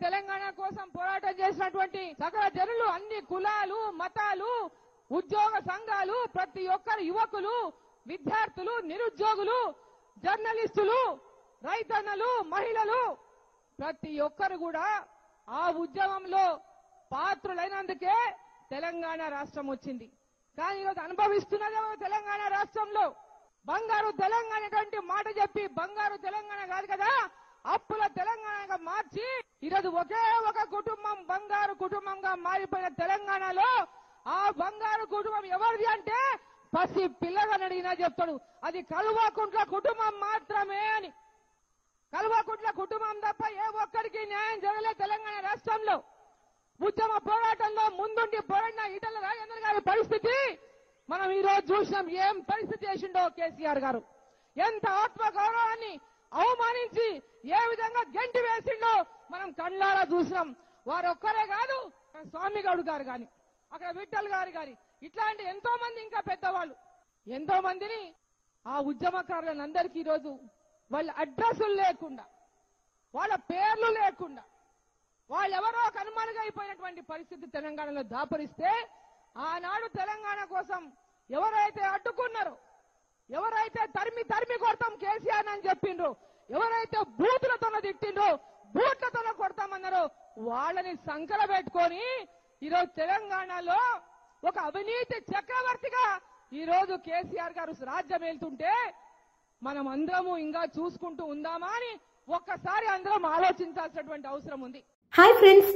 తెలంగాణ కోసం పోరాటం చేసినటువంటి సకల జనులు, అన్ని కులాలు, మతాలు, ఉద్యోగ సంఘాలు, ప్రతి ఒక్కరు, యువకులు, విద్యార్థులు, నిరుద్యోగులు, జర్నలిస్టులు, రైతన్నలు, మహిళలు, ప్రతి ఒక్కరు కూడా ఆ ఉద్యమంలో పాత్రులైనందుకే తెలంగాణ రాష్ట్రం వచ్చింది. కానీ ఈరోజు అనుభవిస్తున్నదేమో తెలంగాణ రాష్ట్రంలో బంగారు తెలంగాణ మాట చెప్పి బంగారు తెలంగాణ కాదు కదా, అప్పుల తెలంగాణగా మార్చి ఈరోజు ఒకే ఒక కుటుంబం బంగారు కుటుంబంగా మారిపోయిన తెలంగాణలో ఆ బంగారు కుటుంబం ఎవరిది అంటే పసి పిల్లగాని అడిగినా చెప్తాడు అది కల్వకుంట్ల కుటుంబం మాత్రమే అని. కల్వకుంట్ల కుటుంబం తప్ప ఏ ఒక్కరికి న్యాయం జరగలేదు తెలంగాణ రాష్ట్రంలో. ఉద్యమ పోరాటంలో ముందుండి పోరాడిన ఈటెల రాజేందర్ గారి పరిస్థితి మనం ఈ రోజు చూసినాం. ఏం పరిస్థితి చేసిండో కేసీఆర్ గారు, ఎంత ఆత్మ గౌరవాన్ని అవమానించి ఏ విధంగా గెంటి వేసిండో మనం కళ్ళారా చూసినాం. వారు ఒక్కరే కాదు, స్వామి గౌడ్ గారు గాని, అక్కడ విఠల్ గారు గాని, ఇట్లాంటి ఎంతో మంది ఇంకా పెద్దవాళ్ళు ఎంతో మందిని ఆ ఉద్యమకారులను అందరికీ ఈరోజు వాళ్ళ అడ్రస్లు లేకుండా, వాళ్ళ పేర్లు లేకుండా, వాళ్ళెవరో కనుమరుగా అయిపోయినటువంటి పరిస్థితి తెలంగాణలో దాపరిస్తే, ఆనాడు తెలంగాణ కోసం ఎవరైతే అడ్డుకున్నారో, ఎవరైతే తరిమి తరిమి కొడతాం కేసీఆర్ అని చెప్పిండ్రో, ఎవరైతే బూతులతో తిట్టిండ్రో, బూట్లతో కొడతామన్నారో వాళ్ళని సంకల పెట్టుకొని ఈరోజు తెలంగాణలో ఒక అవినీతి చక్రవర్తిగా ఈరోజు కేసీఆర్ గారు రాజ్యం వెళ్తుంటే మనం అందరము ఇంకా చూసుకుంటూ ఉందామా అని ఒక్కసారి అందరం ఆలోచించాల్సినటువంటి అవసరం ఉంది. హాయ్ ఫ్రెండ్స్,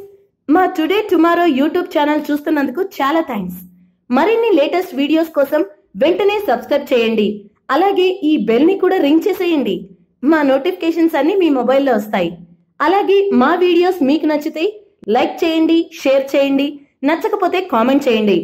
మా టుడే టుమారో యూట్యూబ్ ఛానల్ చూస్తున్నందుకు చాలా థ్యాంక్స్. మరిన్ని లేటెస్ట్ వీడియోస్ కోసం వెంటనే సబ్స్క్రైబ్ చేయండి. అలాగే ఈ బెల్ ని కూడా రింగ్ చేసేయండి. మా నోటిఫికేషన్స్ అన్ని మీ మొబైల్లో వస్తాయి. అలాగే మా వీడియోస్ మీకు నచ్చితే లైక్ చేయండి, షేర్ చేయండి, నచ్చకపోతే కామెంట్ చేయండి.